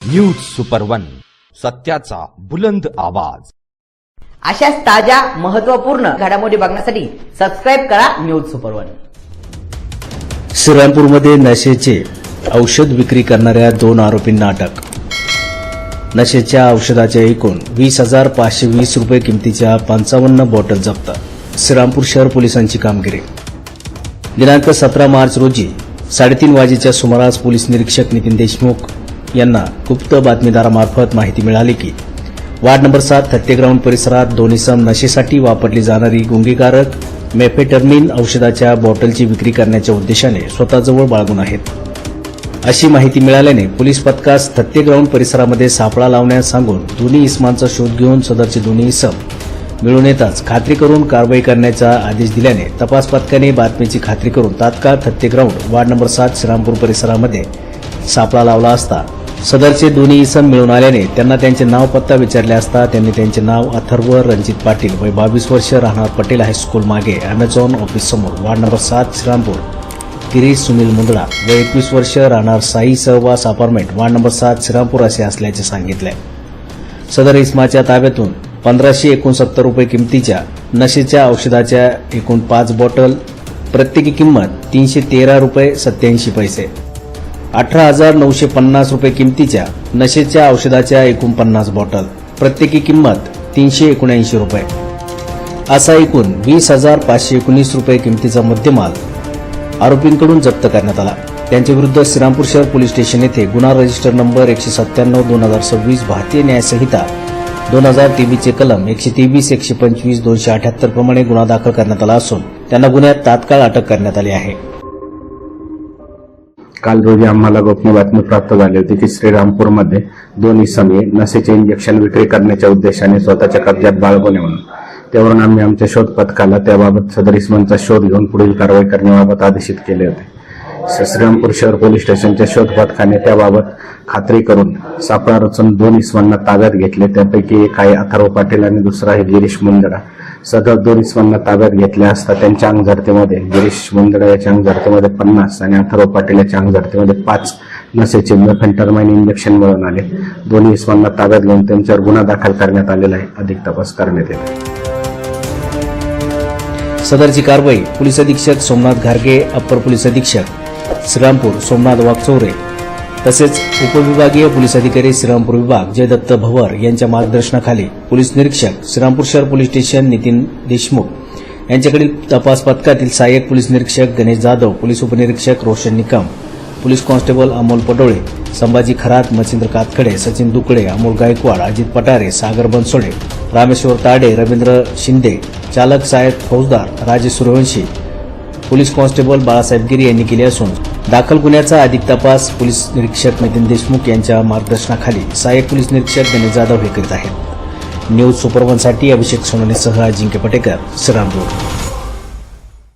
News super one, सत्याचा बुलंद आवाज। अशाच ताज्या महत्त्वपूर्ण घडामोडी बघण्यासाठी सबस्क्राइब करा न्यूज सुपर वन। श्रीरामपूरमध्ये नशेचे औषध विक्री करणाऱ्या 2 आरोपींना अटक। नशेच्या औषधाच्या एकूण 20,520 रुपये किमतीच्या 55 बॉटल जप्त। श्रीरामपूर शहर पोलिसांची कामगिरी। दिनांक 17 मार्च रोजी 3:30 वाजेच्या सुमारास पोलीस निरीक्षक नितीन देशमुख यांना गुप्त बातमीदारामार्फत माहिती मिळाली की वार्ड नंबर 7 थत्ते ग्राउंड परिसरात 2 इसम नशेसाठी वापरली जाणारी गुंगीकारक मेफेटर्मिन औषधाच्या बॉटलची विक्री करण्याच्या उद्देशाने स्वतःजवळ बाळगून आहेत। अशी माहिती मिळाल्याने पोलीस पथकास थत्ते ग्राउंड परिसरामध्ये सापळा लावण्यास सांगून दोन्ही इसमांचा शोध घेऊन सदरचे दोन्ही इसम मिळून येताच खात्री करून कारवाई करण्याचा आदेश दिल्याने तपास पथकाने बातमीची खात्री करून तात्काळ Thatte ground ward number 7 Shrirampur परिसरामध्ये सापळा लावला असता सदरचे दोन्ही इसम मिळून आल्याने त्यांना त्यांचे नाव पत्ता विचारले असता त्यांनी त्यांचे नाव अथर्व रणजित पाटील वय 22 वर्ष राहणार पटेल हायस्कूल मागे अमेझॉन ऑफिस समोर वार्ड नंबर 7 श्रीरामपूर, गिरीश सुनील मुंदडा वय 21 वर्ष राहणार साई सहवास अपार्टमेंट वार्ड नंबर 7 श्रीरामपूर असे असल्याचे सांगितले। सदर इसमाच्या ताब्यातून 1569 रुपये किमतीच्या नशेच्या औषधाच्या एकूण 5 बॉटल, प्रत्येकी किंमत 313 रुपये 87 पैसे, 18,950 रुपये किमतीच्या नशेच्या औषधाच्या एकूण 50 बॉटल, प्रत्येकी किंमत 379 रुपये असा एकूण 20,519 रुपये किमतीचा मुद्देमाल आरोपींकडून जप्त करण्यात आला। त्यांच्याविरुद्ध श्रीरामपूर शहर पोलीस स्टेशन येथे गुन्हा रजिस्टर नंबर 197/2026 भारतीय न्याय संहिता 2023 चे कलम 123, 125, 278 प्रमाणे गुन्हा दाखल करण्यात आला असून त्यांना गुन्ह्यात तात्काळ अटक करण्यात आली आहे। काल रोजी आम्हाला गोपनीय बातमी प्राप्त झाली होती की श्रीरामपूरमध्ये 2 इसमे नशेचे इंजेक्शन विक्री करण्याच्या उद्देशाने स्वतःच्या कब्जात बाळगून म्हणून त्यावरून आम्ही आमच्या शोध पथकाला त्याबाबत सदर इसमांचा शोध घेऊन पुढील कारवाई करण्याबाबत आदेशित केले होते। श्रीरामपूर शहर पोलीस स्टेशनच्या शोध पथकाने त्याबाबत खात्री करून सापळा रचून 2 इसमांना ताब्यात घेतले। त्यापैकी एक आहे अथर्व पाटील आणि दुसरा आहे गिरीश मुंदडा। सदर 2 इसमांना ताब्यात घेतले असता त्यांच्या अंगझडतीमध्ये गिरीश मुंदडा याच्या अंगझडतीमध्ये 50 आणि अथर्व पाटील याच्या अंगझडतीमध्ये 5 नशेचे मेफेटर्मिन इंजेक्शन मिळून आले। दोन्ही इसमांना ताब्यात घेऊन त्यांच्यावर गुन्हा दाखल करण्यात आलेला आहे। अधिक तपास करण्यात येईल। सदरची कारवाई पोलीस अधीक्षक सोमनाथ घारगे, अप्पर पोलीस अधीक्षक श्रीरामपूर सोमनाथ वागचौरे तसेच उपविभागीय पोलीस अधिकारी श्रीरामपूर विभाग जयदत्त भवर यांच्या मार्गदर्शनाखाली पोलीस निरीक्षक श्रीरामपूर शहर पोलीस स्टेशन नितीन देशमुख यांच्याकडील तपास पथकातील सहाय्यक पोलीस निरीक्षक गणेश जाधव, पोलीस उपनिरीक्षक रोशन निकम, पोलीस कॉन्स्टेबल अमोल पडोळे, संभाजी खरात, मच्छिंद्र कातखडे, सचिन दुकडे, अमोल गायकवाड, अजित पटारे, सागर बनसोडे, रामेश्वर ताडे, रवींद्र शिंदे, चालक सहाय्यक फौजदार राजेश सूर्यवंशी, पोलीस कॉन्स्टेबल बाळासाहेब गिरी यांनी केले असून दाखल गुन्ह्याचा अधिक तपास पोलीस निरीक्षक नितीन देशमुख यांच्या मार्गदर्शनाखाली सहाय्यक पोलीस निरीक्षक गणेश जाधव हे करीत आहेत। न्यूज सुपर वनसाठी अभिषेक सोनवणेसह अजिंक्य पटेकर, श्रीरामपूर।